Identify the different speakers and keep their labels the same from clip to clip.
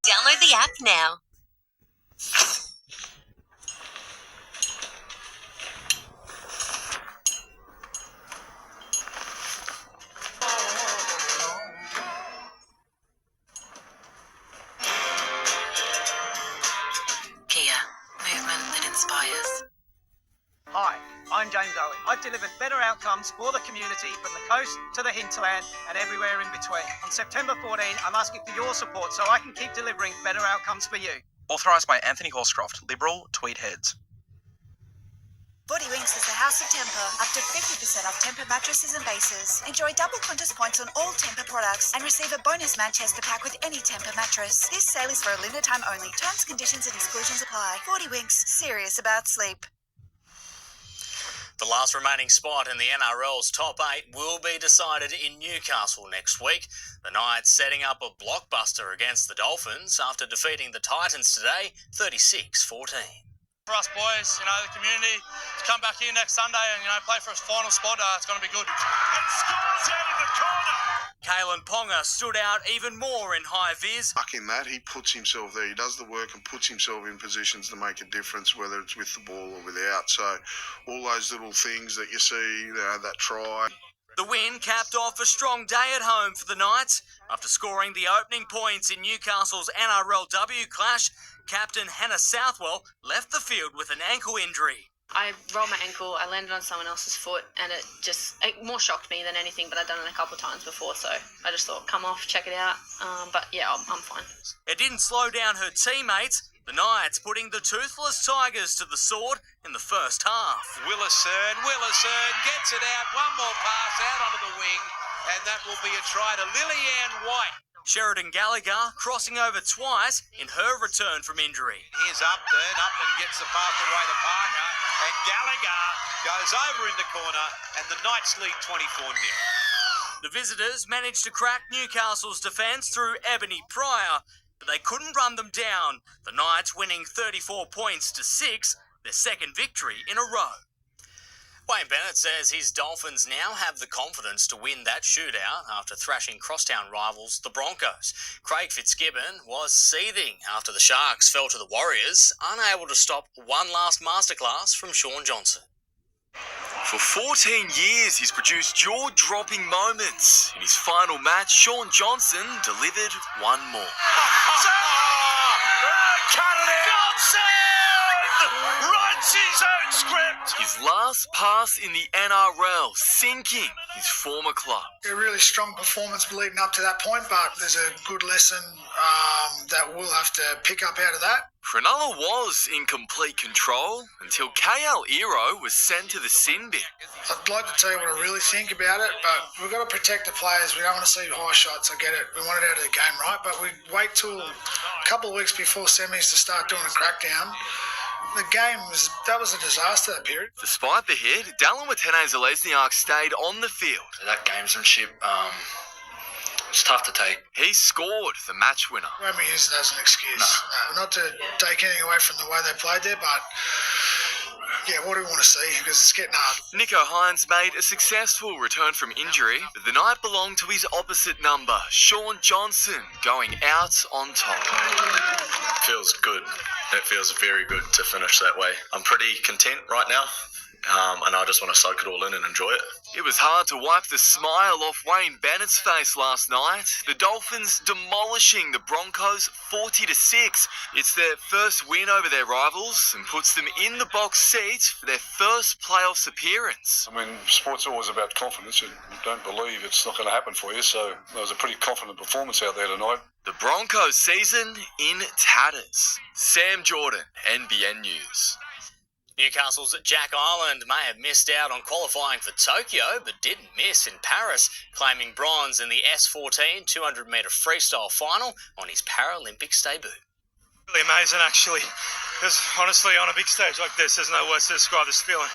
Speaker 1: Download the app now.
Speaker 2: Kia, movement that inspires.
Speaker 3: Hi, I'm Jane Goldsmith. I've delivered better outcomes for the community from the coast to the hinterland and everywhere in between. On September 14, I'm asking for your support so I can keep delivering better outcomes for you.
Speaker 4: Authorised by Anthony Horscroft, Liberal, Tweed Heads.
Speaker 5: Body Winks is the house of Temper. Up to 50% off Temper mattresses and bases. Enjoy double contest points on all Temper products and receive a bonus Manchester pack with any Temper mattress. This sale is for a limited time only. Terms, conditions and exclusions apply. 40 Winks, serious about sleep.
Speaker 6: The last remaining spot in the NRL's top 8 will be decided in Newcastle next week. The Knights setting up a blockbuster against the Dolphins after defeating the Titans today, 36-14.
Speaker 7: For us boys, the community, to come back here next Sunday and, play for a final spot, it's going to be good.
Speaker 8: And scores out of the corner.
Speaker 6: Kalen Ponga stood out even more in high vis.
Speaker 9: In that, he puts himself there. He does the work and puts himself in positions to make a difference, whether it's with the ball or without. So all those little things that you see, that try.
Speaker 6: The win capped off a strong day at home for the Knights. After scoring the opening points in Newcastle's NRLW clash, captain Hannah Southwell left the field with an ankle injury.
Speaker 10: I rolled my ankle, I landed on someone else's foot, and it more shocked me than anything, but I'd done it a couple of times before, so I just thought, come off, check it out. But yeah, I'm fine.
Speaker 6: It didn't slow down her teammates. The Knights putting the toothless Tigers to the sword in the first half.
Speaker 8: Willison gets it out. One more pass out onto the wing, and that will be a try to Lillian White.
Speaker 6: Sheridan Gallagher crossing over twice in her return from injury.
Speaker 8: Here's Upton and gets the pass away to Parker, and Gallagher goes over in the corner, and the Knights lead 24-0.
Speaker 6: The visitors managed to crack Newcastle's defence through Ebony Pryor, but they couldn't run them down. The Knights winning 34 points to 6, their second victory in a row. Wayne Bennett says his Dolphins now have the confidence to win that shootout after thrashing crosstown rivals the Broncos. Craig Fitzgibbon was seething after the Sharks fell to the Warriors, unable to stop one last masterclass from Shaun Johnson.
Speaker 11: For 14 years, he's produced jaw-dropping moments. In his final match, Shaun Johnson delivered one more.
Speaker 8: Writes his own script.
Speaker 11: His last pass in the NRL, sinking his former club.
Speaker 12: A really strong performance leading up to that point, but there's a good lesson that we'll have to pick up out of that.
Speaker 11: Cronulla was in complete control until KL Ero was sent to the sin bin.
Speaker 12: I'd like to tell you what I really think about it, but we've got to protect the players. We don't want to see high shots. I get it. We want it out of the game, right? But we wait till a couple of weeks before semis to start doing a crackdown. The game was a disaster, that period.
Speaker 11: Despite the hit, Dallin Watene-Zelezniak stayed on the field.
Speaker 13: That gamesmanship, it's tough to take.
Speaker 11: He scored the match winner.
Speaker 12: We won't be used as an excuse. No, not to take anything away from the way they played there, but yeah, what do we want to see? Because it's getting hard.
Speaker 11: Nico Hines made a successful return from injury, but the night belonged to his opposite number, Shaun Johnson, going out on top.
Speaker 13: Feels good. It feels very good to finish that way. I'm pretty content right now, and I just want to soak it all in and enjoy it.
Speaker 11: It was hard to wipe the smile off Wayne Bennett's face last night. The Dolphins demolishing the Broncos 40-6. It's their first win over their rivals and puts them in the box seat for their first playoffs appearance.
Speaker 14: I mean, sport's always about confidence. You don't believe it's not going to happen for you, so there was a pretty confident performance out there tonight.
Speaker 11: The Broncos season in tatters. Sam Jordan, NBN News.
Speaker 6: Newcastle's Jack Ireland may have missed out on qualifying for Tokyo, but didn't miss in Paris, claiming bronze in the S14 200-metre freestyle final on his Paralympics debut.
Speaker 7: Really amazing, actually. Because honestly, on a big stage like this, there's no words to describe this feeling.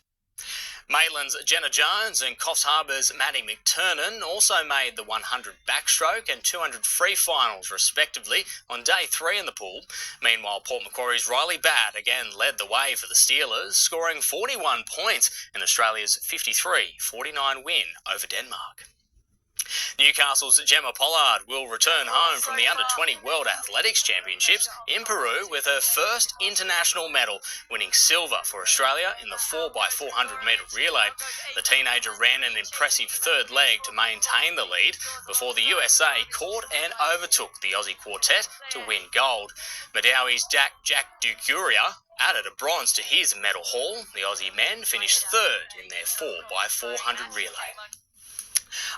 Speaker 6: Maitland's Jenna Jones and Coffs Harbour's Maddie McTurnan also made the 100 backstroke and 200 free finals, respectively, on day 3 in the pool. Meanwhile, Port Macquarie's Riley Batt again led the way for the Steelers, scoring 41 points in Australia's 53-49 win over Denmark. Newcastle's Gemma Pollard will return home from the Under-20 World Athletics Championships in Peru with her first international medal, winning silver for Australia in the 4x400 metre relay. The teenager ran an impressive third leg to maintain the lead before the USA caught and overtook the Aussie quartet to win gold. Madawi's Jack Ducuria added a bronze to his medal haul. The Aussie men finished third in their 4x400 relay.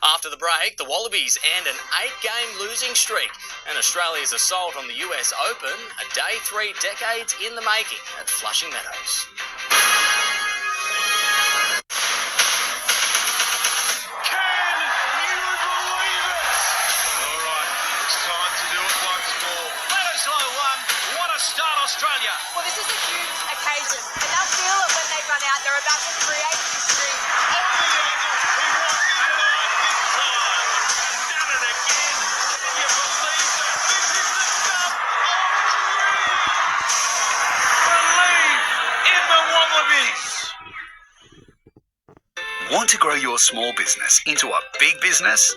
Speaker 6: After the break, the Wallabies end an 8-game losing streak, and Australia's assault on the US Open, a day 3 decades in the making at Flushing Meadows.
Speaker 3: Australia.
Speaker 1: Well, this is a huge occasion, and they'll feel it when they run out. They're about to create history.
Speaker 15: Want to grow your small business into a big business?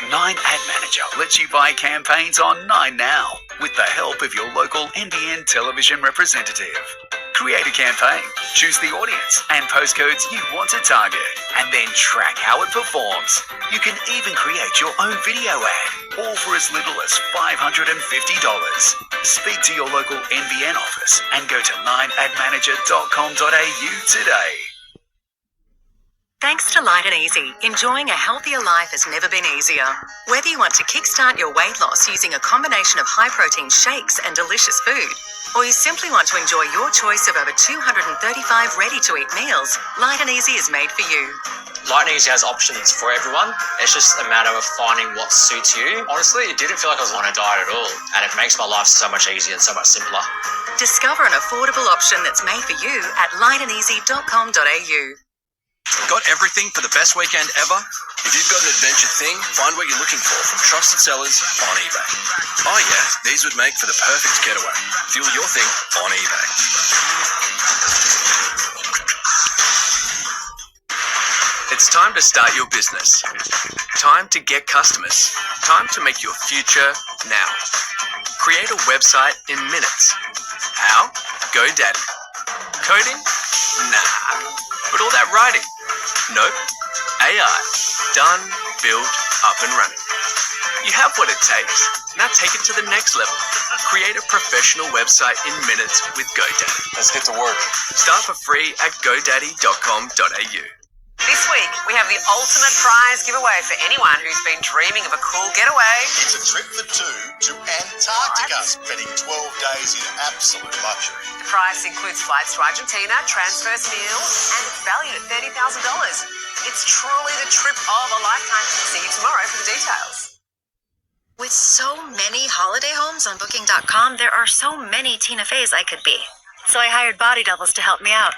Speaker 15: 9 Ad Manager lets you buy campaigns on 9 Now with the help of your local NBN television representative. Create a campaign, choose the audience and postcodes you want to target, and then track how it performs. You can even create your own video ad, all for as little as $550. Speak to your local NBN office and go to 9admanager.com.au today.
Speaker 16: Thanks to Light and Easy, enjoying a healthier life has never been easier. Whether you want to kickstart your weight loss using a combination of high-protein shakes and delicious food, or you simply want to enjoy your choice of over 235 ready-to-eat meals, Light and Easy is made for you.
Speaker 17: Light and Easy has options for everyone. It's just a matter of finding what suits you. Honestly, it didn't feel like I was on a diet at all, and it makes my life so much easier and so much simpler.
Speaker 16: Discover an affordable option that's made for you at lightandeasy.com.au.
Speaker 4: Got everything for the best weekend ever?
Speaker 13: If you've got an adventure thing, find what you're looking for from trusted sellers on eBay. Oh yeah, these would make for the perfect getaway. Fuel your thing on eBay.
Speaker 18: It's time to start your business. Time to get customers. Time to make your future now. Create a website in minutes. How? GoDaddy. Coding? Nah. But all that writing? Nope. AI. Done, built, up and running. You have what it takes. Now take it to the next level. Create a professional website in minutes with GoDaddy.
Speaker 13: Let's get to work.
Speaker 18: Start for free at godaddy.com.au.
Speaker 19: This week, we have the ultimate prize giveaway for anyone who's been dreaming of a cool getaway.
Speaker 20: It's a trip for two to Antarctica, spending 12 days in absolute luxury.
Speaker 19: The prize includes flights to Argentina, transfers, meals, and it's valued at $30,000. It's truly the trip of a lifetime. See you tomorrow for the details.
Speaker 21: With so many holiday homes on Booking.com, there are so many Tina Feys I could be. So I hired body doubles to help me out.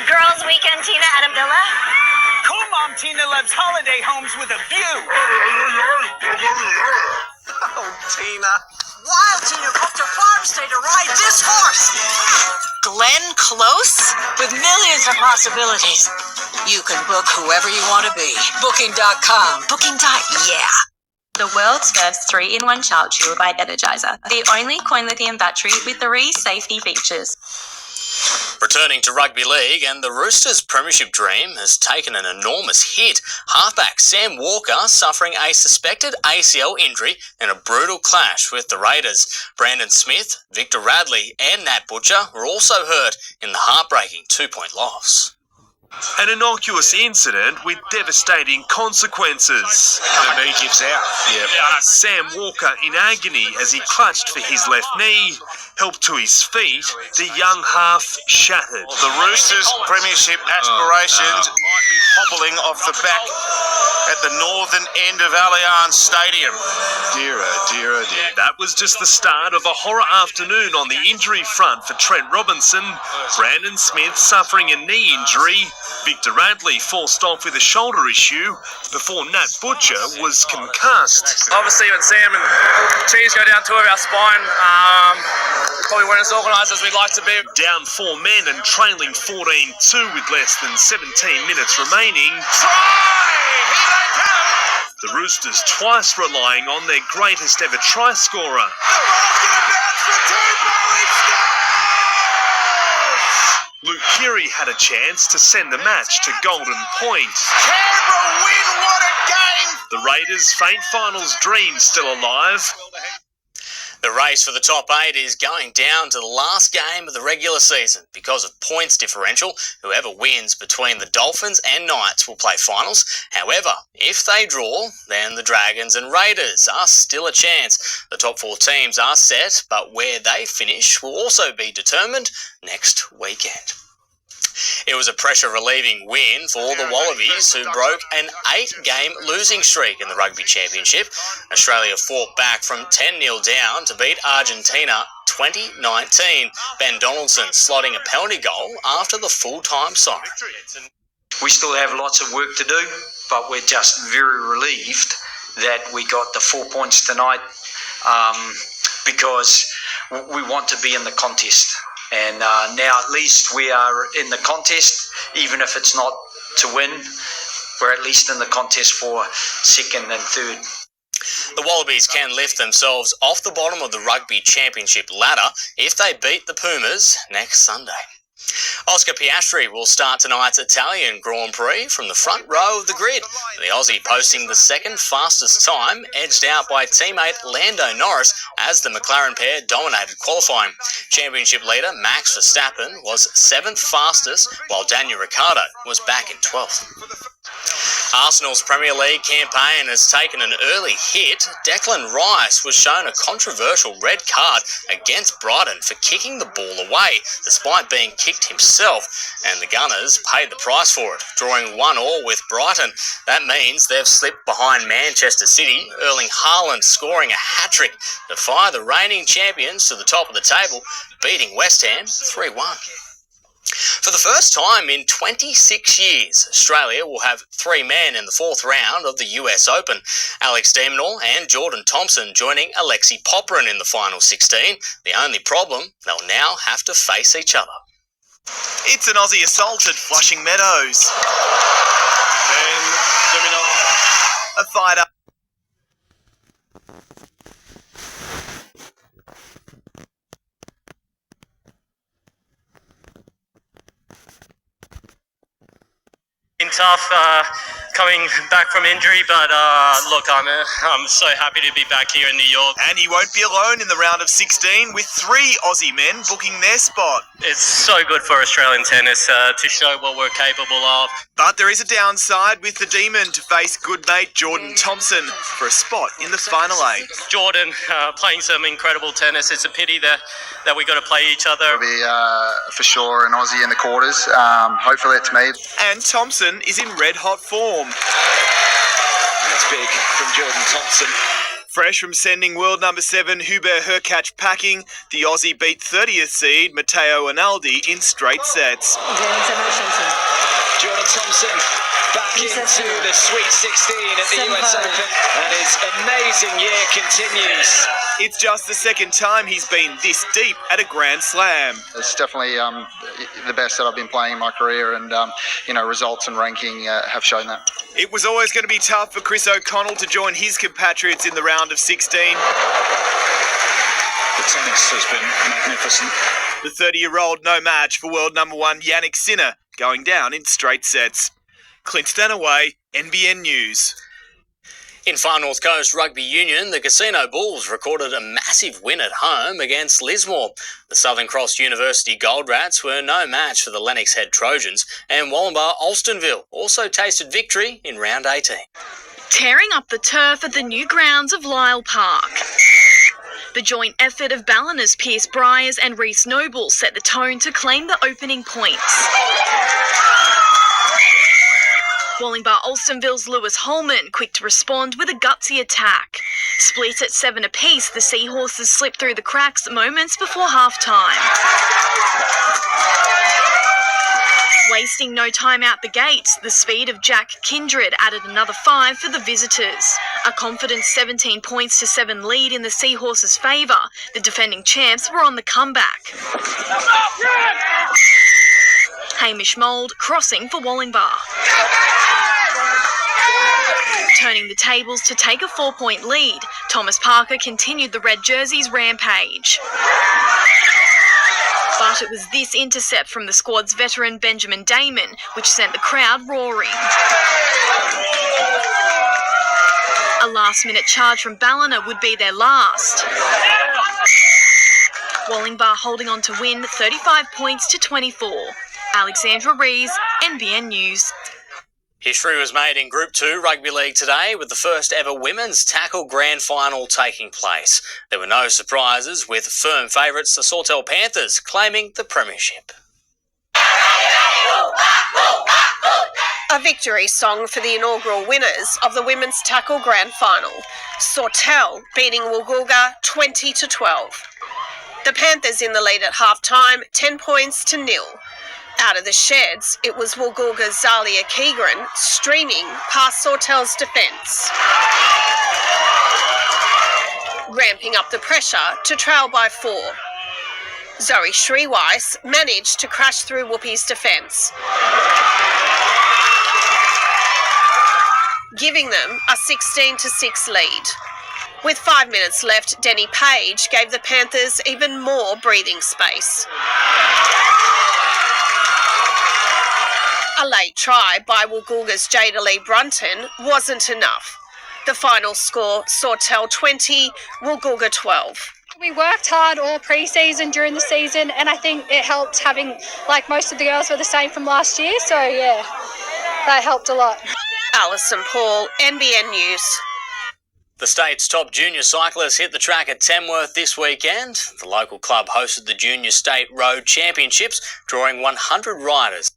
Speaker 22: Girls Weekend Tina at a villa.
Speaker 3: Cool Mom Tina loves holiday homes with a view.
Speaker 20: Oh, Tina.
Speaker 1: Wild Tina booked a farm stay to ride this horse. Glenn Close? With millions of possibilities. You can book whoever you want to be. Booking.com. Yeah.
Speaker 23: The world's first 3-in-1 shark chew by Energizer. The only coin lithium battery with 3 safety features.
Speaker 6: Returning to rugby league, and the Roosters' premiership dream has taken an enormous hit. Halfback Sam Walker suffering a suspected ACL injury in a brutal clash with the Raiders. Brandon Smith, Victor Radley and Nat Butcher were also hurt in the heartbreaking 2-point loss.
Speaker 24: An innocuous incident with devastating consequences.
Speaker 20: The knee gives out.
Speaker 24: Yep. Sam Walker in agony as he clutched for his left knee. Helped to his feet, the young half shattered.
Speaker 20: The Roosters' premiership aspirations might be hobbling off the back at the northern end of Allianz Stadium. Dear, oh dear, oh dear.
Speaker 24: That was just the start of a horror afternoon on the injury front for Trent Robinson. Brandon Smith suffering a knee injury. Victor Radley forced off with a shoulder issue before Nat Butcher was concussed.
Speaker 25: Obviously, when Sam and Cheese go down 2 of our spine, we probably weren't as organised as we'd like to be.
Speaker 24: Down 4 men and trailing 14-2 with less than 17 minutes remaining. The Roosters twice relying on their greatest ever try scorer. Luke Keary had a chance to send the match to golden point.
Speaker 20: Canberra win, what a game!
Speaker 24: The Raiders' faint finals dream still alive.
Speaker 6: The race for the top 8 is going down to the last game of the regular season. Because of points differential, whoever wins between the Dolphins and Knights will play finals. However, if they draw, then the Dragons and Raiders are still a chance. The top 4 teams are set, but where they finish will also be determined next weekend. It was a pressure-relieving win for the Wallabies, who broke an 8-game losing streak in the Rugby Championship. Australia fought back from 10-0 down to beat Argentina 2019. Ben Donaldson slotting a penalty goal after the full-time siren.
Speaker 2: We still have lots of work to do, but we're just very relieved that we got the 4 points tonight because we want to be in the contest. And now at least we are in the contest, even if it's not to win. We're at least in the contest for second and third.
Speaker 6: The Wallabies can lift themselves off the bottom of the Rugby Championship ladder if they beat the Pumas next Sunday. Oscar Piastri will start tonight's Italian Grand Prix from the front row of the grid. The Aussie posting the second fastest time, edged out by teammate Lando Norris as the McLaren pair dominated qualifying. Championship leader Max Verstappen was 7th fastest, while Daniel Ricciardo was back in 12th. Arsenal's Premier League campaign has taken an early hit. Declan Rice was shown a controversial red card against Brighton for kicking the ball away, despite being kicked himself, and the Gunners paid the price for it, drawing 1-1 with Brighton. That means they've slipped behind Manchester City, Erling Haaland scoring a hat-trick to fire the reigning champions to the top of the table, beating West Ham 3-1. For the first time in 26 years, Australia will have 3 men in the 4th round of the US Open. Alex de Minaur and Jordan Thompson joining Alexei Popyrin in the final 16. The only problem, they'll now have to face each other.
Speaker 5: It's an Aussie assault at Flushing Meadows. Then de Minaur, a fighter.
Speaker 8: Tough coming back from injury, but look, I'm so happy to be back here in New York.
Speaker 5: And he won't be alone in the round of 16 with 3 Aussie men booking their spot.
Speaker 8: It's so good for Australian tennis to show what we're capable of.
Speaker 5: But there is a downside with the Demon to face good mate Jordan Thompson for a spot in the final 8.
Speaker 8: Jordan playing some incredible tennis. It's a pity that we got to play each other.
Speaker 9: It'll be for sure an Aussie in the quarters. Hopefully it's me.
Speaker 5: And Thompson is in red-hot form.
Speaker 10: That's big from Jordan Thompson.
Speaker 5: Fresh from sending world number 7 Hubert Hurkacz packing, the Aussie beat 30th seed Matteo Rinaldi in straight sets.
Speaker 10: Jordan Thompson back into the Sweet 16 at the US Open, and his amazing year continues.
Speaker 5: It's just the second time he's been this deep at a Grand Slam.
Speaker 9: It's definitely the best that I've been playing in my career, and results and ranking have shown that.
Speaker 5: It was always going to be tough for Chris O'Connell to join his compatriots in the round of 16.
Speaker 10: The tennis has been magnificent.
Speaker 5: The 30-year-old no match for world number 1 Yannick Sinner, going down in straight sets. Clint Stanaway, NBN News.
Speaker 6: In Far North Coast Rugby Union, the Casino Bulls recorded a massive win at home against Lismore. The Southern Cross University Gold Rats were no match for the Lennox Head Trojans, and Wallumbah Alstonville also tasted victory in round 18.
Speaker 26: Tearing up the turf at the new grounds of Lyle Park. The joint effort of Balliners Pierce Briers and Reece Noble set the tone to claim the opening points. Wallumbah Alstonville's Lewis Holman quick to respond with a gutsy attack. Split at 7 apiece, the Seahorses slipped through the cracks moments before half-time. Wasting no time out the gates, the speed of Jack Kindred added another 5 for the visitors. A confident 17 points to 7 lead in the Seahorses' favour. The defending champs were on the comeback. Hamish Mould crossing for Wallumbah. Turning the tables to take a 4-point lead, Thomas Parker continued the red jersey's rampage. But it was this intercept from the squad's veteran Benjamin Damon which sent the crowd roaring. A last-minute charge from Ballina would be their last. Wallingbar holding on to win 35 points to 24. Alexandra Rees, NBN News.
Speaker 6: History was made in Group 2 Rugby League today with the first ever women's tackle grand final taking place. There were no surprises, with firm favourites the Sawtell Panthers claiming the premiership.
Speaker 7: A victory song for the inaugural winners of the women's tackle grand final. Sawtell beating Woolgoolga 20-12. The Panthers in the lead at half-time, 10 points to 0. Out of the sheds, it was Woolgoolga's Zalia Keegren streaming past Sawtell's defence, ramping up the pressure to trail by 4. Zoe Shreeweiss managed to crash through Whoopi's defence, giving them a 16-6 lead. With 5 minutes left, Denny Page gave the Panthers even more breathing space. A late try by Woolgoolga's Jada Lee Brunton wasn't enough. The final score, Sawtell 20, Woolgoolga 12.
Speaker 11: We worked hard all pre-season during the season, and I think it helped having, like, most of the girls were the same from last year, so yeah, that helped a lot.
Speaker 7: Alison Paul, NBN News.
Speaker 6: The state's top junior cyclists hit the track at Tamworth this weekend. The local club hosted the Junior State Road Championships, drawing 100 riders.